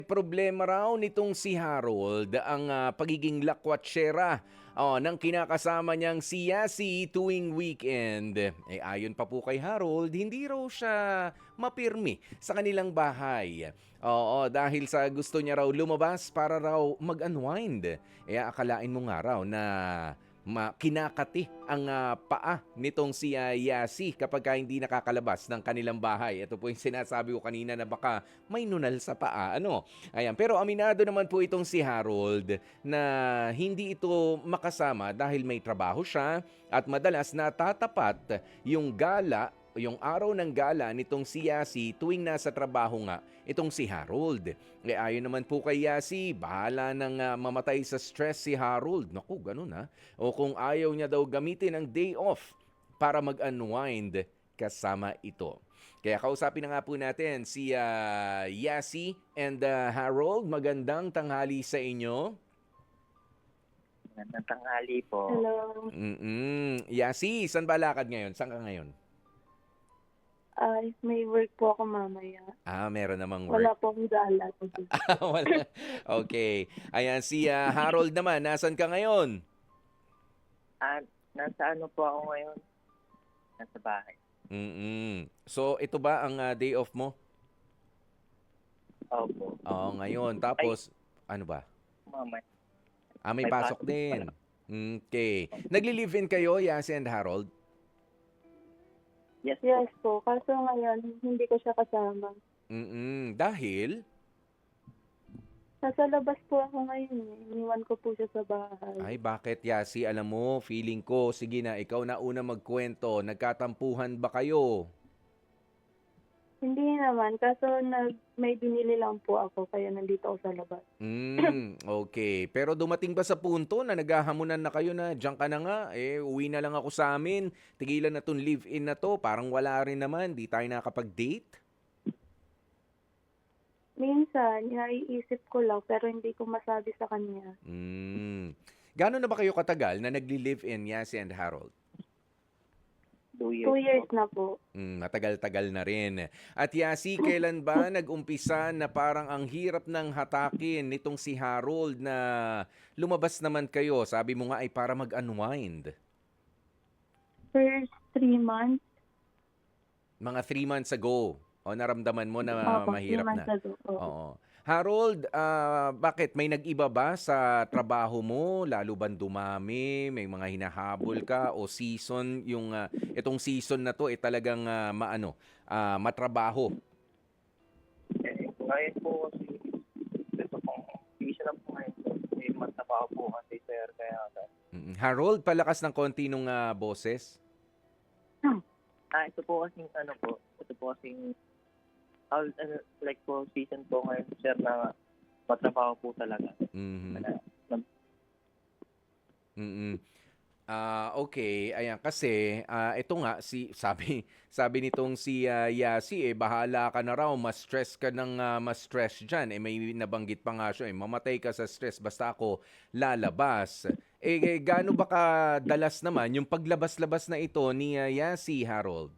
Problema raw nitong si Harold ang pagiging lakwatsera ng kinakasama niyang si Yasi tuwing weekend. Ayon pa po kay Harold, hindi raw siya mapirmi sa kanilang bahay. Oo, dahil sa gusto niya raw lumabas para raw mag-unwind. Akalain mo nga raw na kinakati ang paa nitong si Yasi kapag hindi nakakalabas ng kanilang bahay. Ito po yung sinasabi ko kanina na baka may nunal sa paa. Ano? Ayan. Pero aminado naman po itong si Harold na hindi ito makasama dahil may trabaho siya at madalas natatapat yung araw ng gala nitong si Yasi tuwing nasa trabaho nga itong si Harold. Ayon naman po kay Yasi, bahala nang mamatay sa stress si Harold. Naku, ganun ha. O kung ayaw niya daw gamitin ang day off para mag-unwind kasama ito. Kaya kausapin na nga po natin si Yasi and Harold. Magandang tanghali sa inyo. Magandang tanghali po. Hello. Yasi, saan ba lakad ngayon? Saan ka ngayon? May work po ako mamaya. Meron namang Wala work. po akong gala. Wala. Okay. Ayan, si Harold naman, nasan ka ngayon? Nasa ano po ako ngayon? Nasa bahay. So, ito ba ang day off mo? Opo. Oo, ngayon. Tapos, ano ba? Mamaya. May May pasok pasok din. Okay. Nagli-live-in kayo, Yasi and Harold? Yes, Yes po. Kaso ngayon, hindi ko siya kasama. Dahil? Nasa labas po ako ngayon. Iniwan ko po siya sa bahay. Ay, bakit, Yasi? Alam mo, feeling ko, sige na, ikaw na una magkwento. Nagkatampuhan ba kayo? Hindi naman. Kaso may binili lang po ako. Kaya nandito ako sa labas. Okay. Pero dumating ba sa punto na naghahamunan na kayo na diyan ka na nga, uwi na lang ako sa amin, tigilan na tong live-in na to, parang wala rin naman, di tayo nakakapag-date? Minsan, naiisip ko lang pero hindi ko masabi sa kanya. Gano'n na ba kayo katagal na nagli-live-in, Yasi and Harold? 2 years. 2 years na po. Matagal-tagal na rin. At Yasi, kailan ba nag-umpisa na parang ang hirap ng hatakin nitong si Harold na lumabas naman kayo? Sabi mo nga ay para mag-unwind. First 3 months. Mga 3 months ago. O naramdaman mo na Opo, 3 mahirap months na? ago po. Oo. Harold, bakit? May nag-iba ba sa trabaho mo? Lalo bang dumami? May mga hinahabol ka? O season, itong season na to, talagang matrabaho? Ngayon po kasi, ito pong, isa lang po ngayon po. May magtrabaho po kasi sir. Kaya, Harold, palakas ng konti nung boses. ito po kasing ano po. Ito po kasing, like po, season po ngayon sir na matrabaho po talaga. Okay, ayan kasi ito nga sabi nitong si Yasi bahala ka na raw, ma-stress ka ng ma-stress diyan. May nabanggit pa nga siya mamatay ka sa stress basta ako lalabas. Gaano ba kadalas naman yung paglabas-labas na ito ni Yasi, Harold?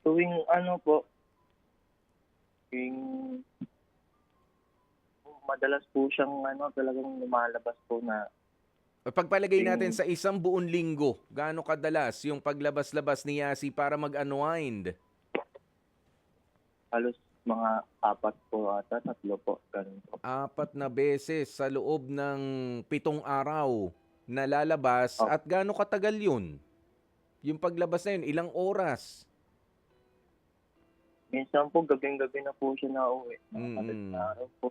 Tuwing ano po, tuwing madalas po siyang talagang lumalabas po na Pagpalagay natin sa isang buong linggo, gaano kadalas yung paglabas-labas ni Yasi para mag-unwind? halos mga 4 po ata, 3 po, ganun po. 4 na beses sa loob ng 7 araw na lalabas. Oh. At gaano katagal yun? Yung paglabas na yun, ilang oras? Minsan po, gabing-gabi na po siya nauwi. Mm. Araw po.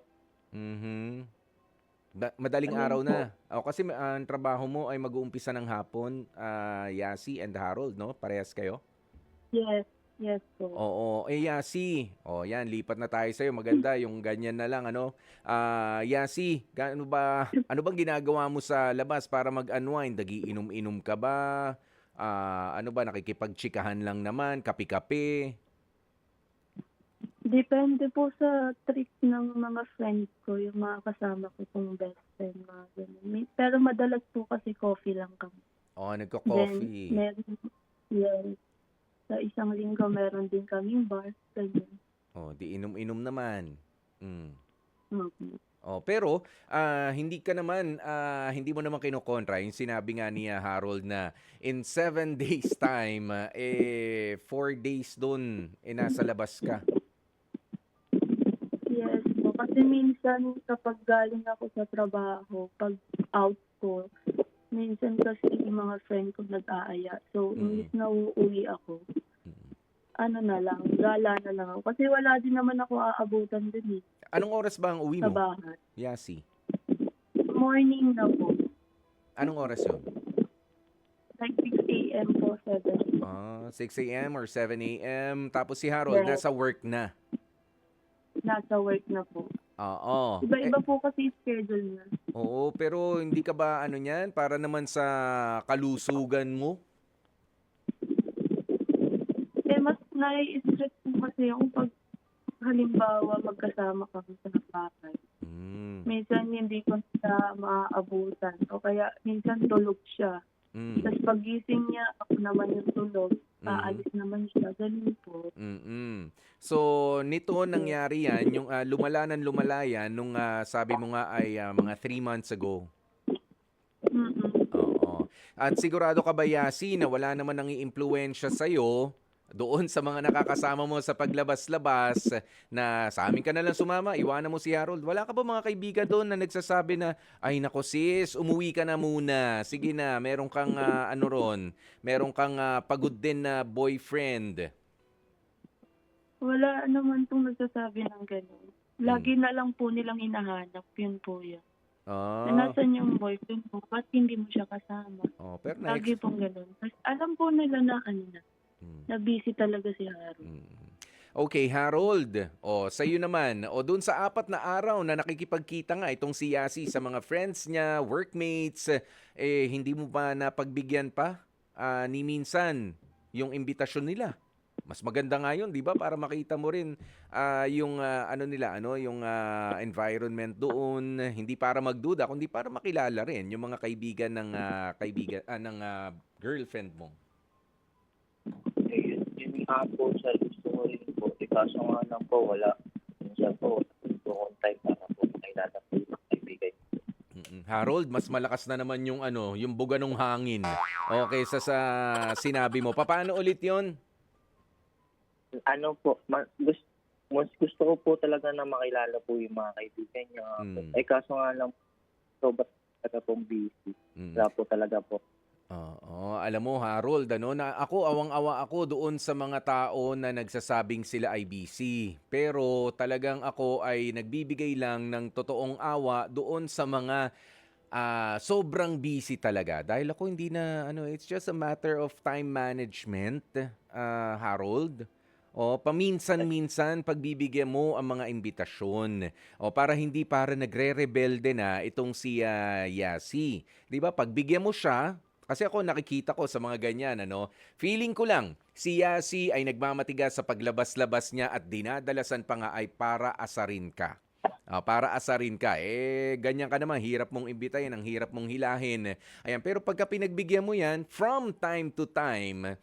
Madaling Ayun araw po. na. Kasi ang trabaho mo ay mag-uumpisa ng hapon, Yasi and Harold, no? Parehas kayo? Yes po. Oo. Yasi. Yan, lipat na tayo sa'yo. Maganda yung ganyan na lang, ano? Yasi, ano bang ginagawa mo sa labas para mag-unwind? Nagiinom-inom ka ba? Ano ba, nakikipagtsikahan lang naman? Kape-kape? Depende po sa trip ng mga friends ko, yung mga kasama ko kung best friend, mga ganun. Pero madalas po kasi coffee lang kami. Nagko-coffee. Then, yes, sa isang linggo meron din kaming bar, ganyan. Oh, di inom-inom naman. Mm. Mhm. Oh, pero hindi ka naman hindi mo naman kinokontra yung sinabi nga ni Harold na in 7 days time 4 days doon nasa labas ka. Yes po, kasi minsan kapag galing ako sa trabaho, 'pag out ko, minsan kasi yung mga friend ko nag-aaya. So, Mm. imbes na uuwi ako, Mm. ano na lang, gala na lang ako. Kasi wala din naman ako aabutan dun, Anong oras ba ang uwi sa mo, bahay. Yasi? Morning na po, Anong oras 'yon? like 6 a.m. po, 7. 6 a.m. or 7 a.m. Tapos si Harold Yes, nasa work na. nasa work na po. Oo. Iba-iba po kasi yung schedule niya. Oo, pero hindi ka ba ano niyan para naman sa kalusugan mo? Eh, mas nai-stress po kasi ako 'pag halimbawa magkasama kami sa bahay. Hmm. Minsan hindi ko siya maaabutan o kaya minsan tulog siya. Mm. Tas paggising niya ako naman yung tulog, Mm. aalis naman siya, gano'n po. Mm. So, nito Yes. nangyari yan, yung lumala ng lumala yan nung sabi mo nga ay mga 3 months ago. Mm. Oo. At sigurado ka ba, Yasi, na wala naman nang iimpluwensya sa'yo doon sa mga nakakasama mo sa paglabas-labas na sa amin ka na lang sumama, iwanan mo si Harold. Wala ka ba mga kaibigan doon na nagsasabi na, ay nako sis, umuwi ka na muna. Sige na, meron kang ano ron, meron kang pagod din na boyfriend. Wala naman pong nagsasabi ng gano'n. Mm. Lagi na lang po nilang hinahanap, yun po yun. Na Ah, nasaan yung boyfriend mo, ba't hindi mo siya kasama? oh, pero Lagi pong gano'n. Tas alam po nila na ano Mm. na busy talaga si Harold. Mm. Okay, Harold. O, sa'yo naman. O, dun sa 4 na araw na nakikipagkita nga itong si Yasi sa mga friends niya, workmates, hindi mo ba napagbigyan pa ni minsan yung imbitasyon nila? Mas maganda nga yun, di ba? Para makita mo rin yung ano nila, ano, yung environment doon. Hindi para magduda, kundi para makilala rin yung mga kaibigan ng girlfriend mo. Yun nga po, sir, gusto ko rin po. Kaso nga lang po, wala. Minsan po, wala po akong time para po makilala po yung mga kaibigan. Harold, mas malakas na naman yung ano, yung buga ng hangin. Okay, sa sinabi mo. Paano ulit 'yon? Ano po, mas gusto ko po talaga na makilala po yung mga kaibigan niya. Mm. Kaso nga lang, sobrang talaga pong busy. Mm. Wala po talaga po. Oo, alam mo Harold, ano, na ako awang-awa ako doon sa mga tao na nagsasabing sila ay busy. Pero talagang ako ay nagbibigay lang ng totoong awa doon sa mga sobrang busy talaga. Dahil ako hindi na ano, it's just a matter of time management, Harold. O paminsan-minsan pagbibigyan mo ang mga imbitasyon. O para nagre-rebelde na itong si Yasi. 'Di ba? Pagbigyan mo siya, kasi ako nakikita ko sa mga ganyan, ano, feeling ko lang si Yasi ay nagmamatigas sa paglabas-labas niya at dinadalasan pa nga ay para asarin ka. Para asarin ka. Ganyan ka naman, hirap mong imbitahin, ang hirap mong hilahin. Ayan, pero pagka pinagbigyan mo yan, from time to time,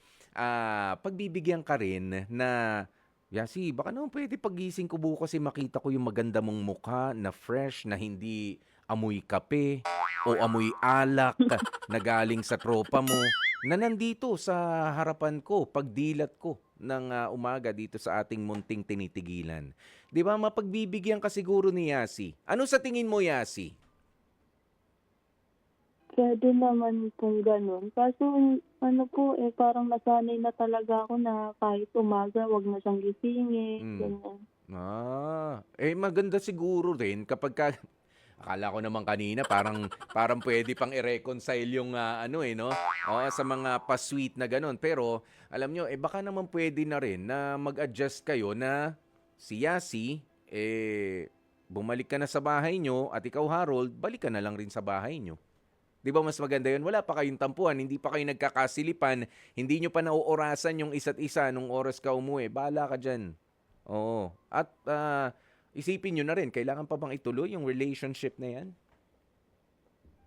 pagbibigyan ka rin na, Yasi, baka naman pwede pagising ko bukas makita ko yung maganda mong mukha na fresh, na hindi amoy kape o amoy alak na galing sa tropa mo na nandito sa harapan ko, pagdilat ko ng umaga dito sa ating munting tinitigilan. 'Di ba mapagbibigyan ka siguro ni Yasi? Ano sa tingin mo, Yasi? Puwede naman kung gano'n. Kaso ano po, parang nasanay na talaga ako na kahit umaga 'wag na siyang gisingin, Mm. ganyan. Maganda siguro rin kapagka akala ko naman kanina parang puwede pang i-reconcile yung ano, no, oo, sa mga pa-sweet na gano'n. Pero alam niyo, baka naman puwede na rin na mag-adjust kayo na si Yasi, bumalik ka na sa bahay niyo at ikaw, Harold, balik ka na lang rin sa bahay niyo. 'Di ba mas maganda 'yun? Wala pa kayong tampuhan, hindi pa kayo nagkakasilipan, hindi niyo pa nauorasan yung isa't isa nung oras ka umuwi. Bahala ka diyan. Oo. At isipin niyo na rin, kailangan pa bang ituloy yung relationship na 'yan?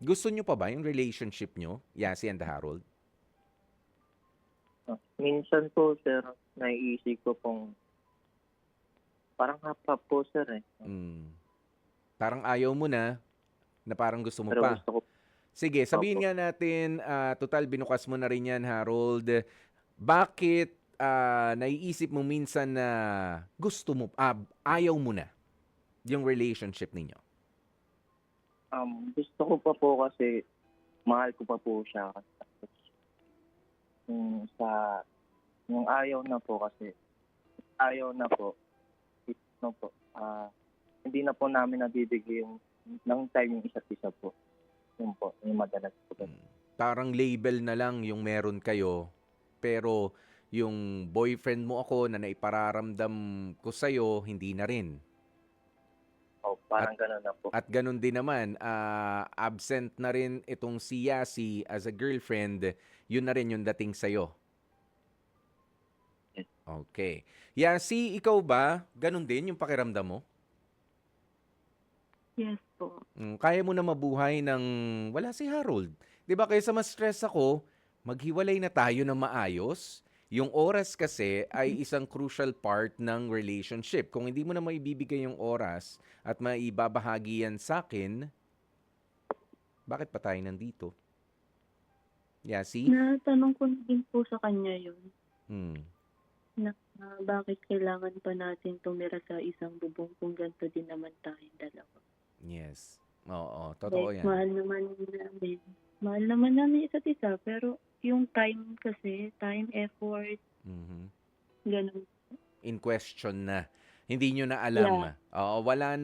Gusto niyo pa ba yung relationship niyo, Yasi and Harold? Minsan po, sir, naiisip ko pong Parang half-half po, sir, eh. Mm. Parang ayaw mo na parang gusto mo Pero pa. gusto ko Sige, sabihin opo. nga natin, total binukas mo na rin yan, Harold. Bakit naiisip mo minsan na gusto mo, ayaw mo na yung relationship ninyo? Gusto ko pa po kasi mahal ko pa po siya. Tapos yung ayaw na po kasi, ayaw na po, no po, hindi na po namin nabibigay yung ng time yung isa't isa po. Yun po, yung madalas po. Parang label na lang yung meron kayo, pero yung boyfriend mo ako na naipararamdam ko sa'yo, hindi na rin. O, parang gano'n na po. At ganun din naman, absent na rin itong si Yasi as a girlfriend, yun na rin yung dating sa'yo. Yes. Okay. Yasi, ikaw ba, ganun din yung pakiramdam mo? Yes po. Kaya mo na mabuhay ng wala si Harold. 'Di ba kaysa ma-stress ako, maghiwalay na tayo ng maayos. Yung oras kasi ay isang crucial part ng relationship. Kung hindi mo na maibibigay yung oras at maibabahagi yan sa akin, bakit pa tayo nandito? Yasi? Natanong ko na din po sa kanya yun, Hmm. na bakit kailangan pa natin tumira sa isang bubong kung ganito din naman tayong dalawa. Yes. Oo, totoo Like, yan. mahal naman namin isa't isa, pero yung time kasi, time, effort, Mhm. ganun. In question na. Hindi nyo na alam. Yeah. Oo, wala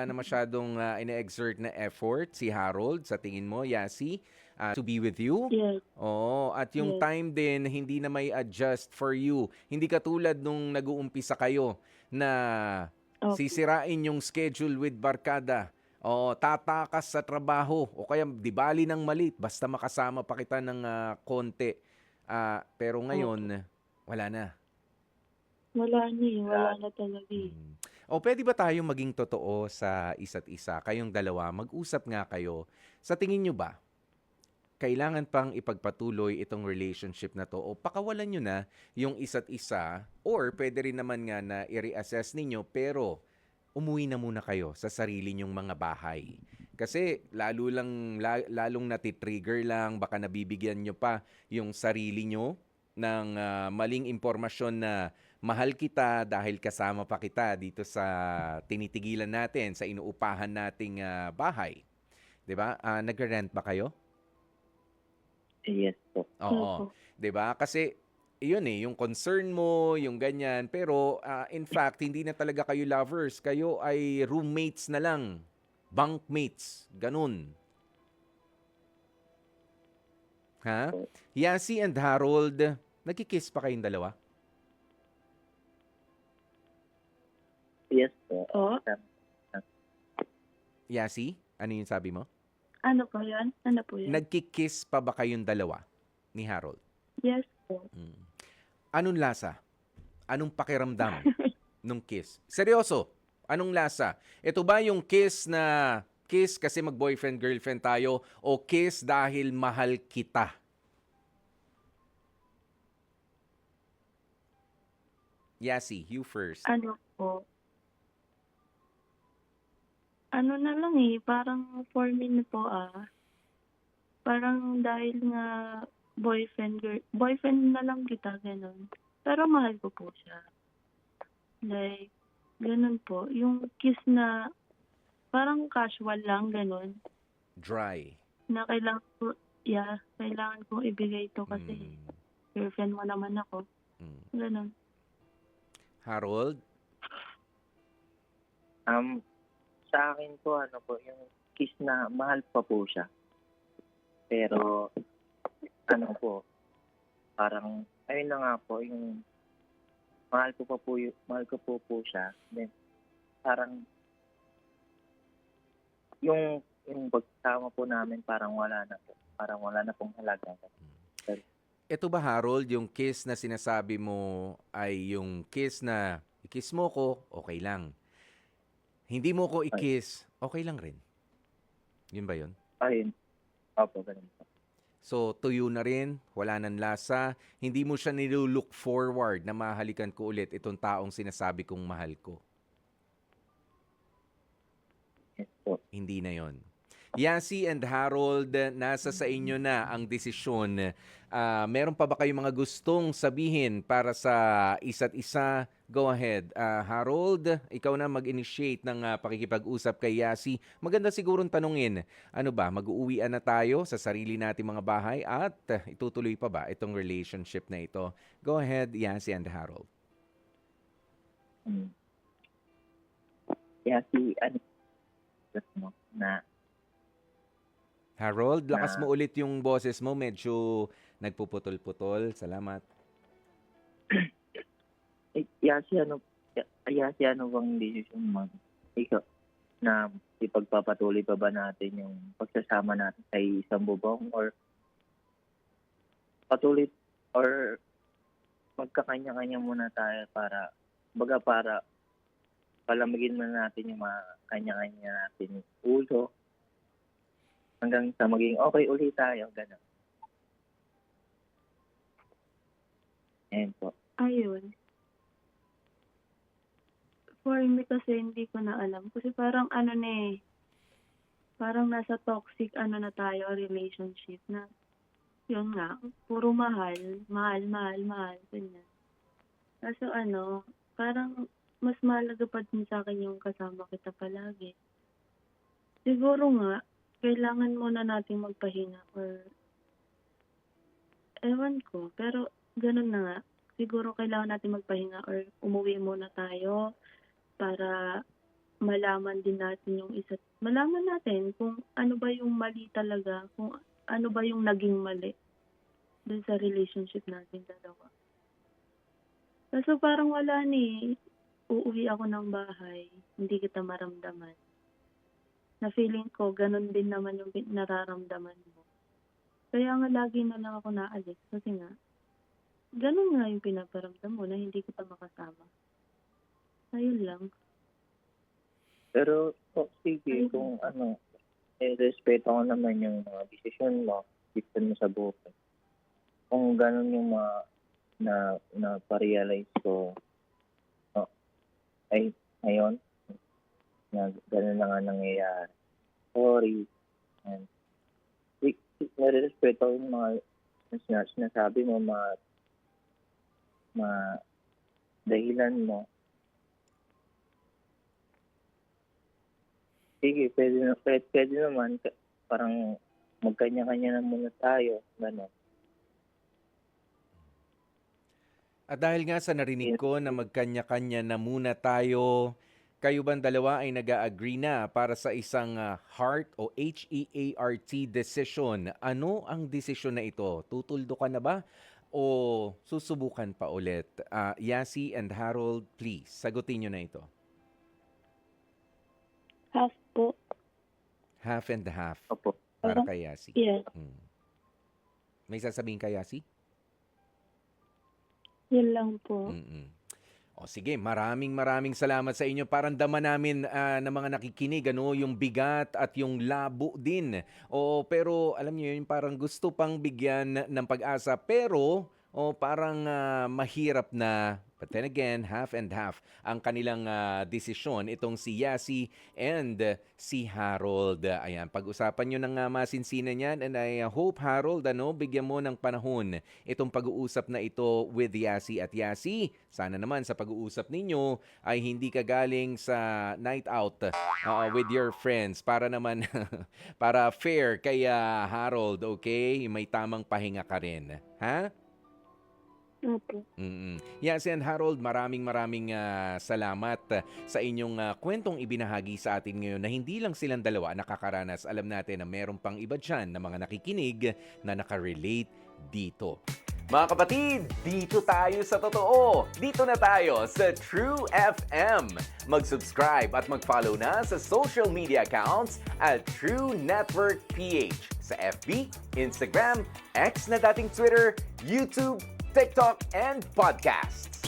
na masyadong ine-exert na effort si Harold sa tingin mo, Yasi, to be with you. Yes, Oo, at yung yes. time din hindi na may adjust for you. Hindi katulad nung nag-uumpisa kayo na Okay. sisirain yung schedule with barkada. O tatakas sa trabaho o kaya di bali ng mali basta makasama pa kita ng konti. Pero ngayon wala na. Wala na talaga eh. O pwede ba tayong maging totoo sa isa't isa? Kayong dalawa, mag-usap nga kayo. Sa tingin nyo ba, kailangan pang ipagpatuloy itong relationship na to o pakawalan nyo na yung isa't isa or pwede rin naman nga na i-reassess ninyo pero umuwi na muna kayo sa sarili nyong mga bahay. Kasi lalong natitrigger lang, baka nabibigyan nyo pa yung sarili nyo ng maling impormasyon na mahal kita dahil kasama pa kita dito sa tinitigilan natin, sa inuupahan nating bahay. 'Di ba? Nagre-rent ba kayo? Yes po. Oo. Opo. 'Di ba? Kasi yun yung concern mo, yung ganyan. Pero in fact, hindi na talaga kayo lovers. Kayo ay roommates na lang. Bunkmates. Ganun. Ha? Yasi and Harold, nagkikiss pa kayong dalawa? Yes po. Oh, Yasi, ano yung sabi mo? ano po yan? Ano po yan? Nagkikiss pa ba kayong dalawa ni Harold? Yes po. Anong lasa? Anong pakiramdam nung kiss? Seryoso, anong lasa? Ito ba yung kiss na kiss kasi mag-boyfriend-girlfriend tayo o kiss dahil mahal kita? Yasi, you first. Ano po? Ano na lang eh, parang for me na po parang dahil nga boyfriend na lang kita, ganun. Pero mahal ko po siya. Like, ganun po. Yung kiss na parang casual lang, ganun. Dry. Na kailangan kong ibigay ito kasi girlfriend mo naman ako. Ganun. Harold? Sa akin po, yung kiss na mahal pa po siya. Pero, parang, ayun na nga po, yung mahal ko po siya. Then, parang, yung pagsama po namin, parang wala na po. Parang wala na pong halaga. Ito ba, Harold, yung kiss na sinasabi mo ay yung kiss na i-kiss mo ko, okay lang. Hindi mo ko i-kiss, okay lang rin. Yun ba yun? Ayun. Opo, ganun po. So, tuyo na rin, wala nang lasa. Hindi mo siya nilulook forward na mahalikan ko ulit itong taong sinasabi kong mahal ko. Yes po. Hindi na yon. Yasi and Harold, nasa sa inyo na ang desisyon. Meron pa ba kayong mga gustong sabihin para sa isa't isa? Go ahead. Harold, ikaw na mag-initiate ng pakikipag-usap kay Yasi. Maganda sigurong tanungin, ano ba, mag-uuwian na tayo sa sarili nating mga bahay at itutuloy pa ba itong relationship na ito? Go ahead, Yasi and Harold. Mm. Kaya mo na Harold, lakas Na- mo ulit yung boses mo. Medyo nagpuputol-putol. Salamat. Yasi ano bang decision mo? Ikaw, na ipagpapatuloy pa ba natin yung pagsasama natin sa isang bubong or patuloy or magkakanya-kanya muna tayo para palamigin muna natin yung mga kanya-kanya natin ulo hanggang sa maging okay ulit tayo, gano'n. Ayan po. Ayun. For me kasi hindi ko na alam. Kasi parang ano na eh. Parang nasa toxic ano na tayo, relationship na. Yun nga, puro mahal. Ganyan. Kaso ano, parang mas mahalaga pa din sa akin yung kasama kita palagi. Siguro nga, kailangan muna nating magpahinga or ewan ko. Pero ganun na nga. Siguro kailangan natin magpahinga or umuwi muna tayo para malaman din natin malaman natin kung ano ba yung mali talaga, kung ano ba yung naging mali dun sa relationship natin dalawa. Kaso parang wala ni, uuwi ako ng bahay, hindi kita maramdaman. Na feeling ko, ganun din naman yung nararamdaman mo. Kaya nga lagi na lang ako naalis kasi nga, ganun nga yung pinaparamdam mo na hindi kita makasama. Ayun lang. Pero sige, Ayun. kung respeto ko naman yung mga desisyon mo, desisyon mo sa buhay. Kung ganun yung mga na pa-realize ko, ay ngayon, na ganun na nga nangyayari. Sorry. And nare-respeto ko yung mga sinasabi mo, mga dahilan mo. Sige, pwede naman. Parang magkanya-kanya na muna tayo. Gano'n. At dahil nga sa narinig ko na magkanya-kanya na muna tayo, kayo bang dalawa ay nag-agree na para sa isang heart o HEART decision? Ano ang desisyon na ito? Tutuldo ka na ba? O susubukan pa ulit? Yasi and Harold, please, sagutin nyo na ito. Half po. Half and half Opo. para kay Yasi. Yes. May sasabihin kay Yasi? Yun lang po. O sige, maraming salamat sa inyo. Parang dama namin na mga nakikinig, yung bigat at yung labo din. Pero alam niyo yun, parang gusto pang bigyan ng pag-asa. Pero parang mahirap na. But then again, half and half ang kanilang desisyon. Itong si Yasi and si Harold. Ayan, pag-usapan nyo ng masinsinan yan. And I hope, Harold, bigyan mo ng panahon itong pag-uusap na ito with Yasi at Yasi. Sana naman sa pag-uusap ninyo ay hindi ka galing sa night out with your friends para naman para fair kay Harold, okay? May tamang pahinga ka rin. Ha? Opo. Yasi and Harold, maraming salamat sa inyong kwentong ibinahagi sa atin ngayon na hindi lang silang dalawa nakakaranas. Alam natin na meron pang iba dyan na mga nakikinig na nakarelate dito. Mga kapatid, dito tayo sa totoo. Dito na tayo sa True FM. Mag-subscribe at mag-follow na sa social media accounts at True Network PH sa FB, Instagram, X na dating Twitter, YouTube, TikTok, and podcasts.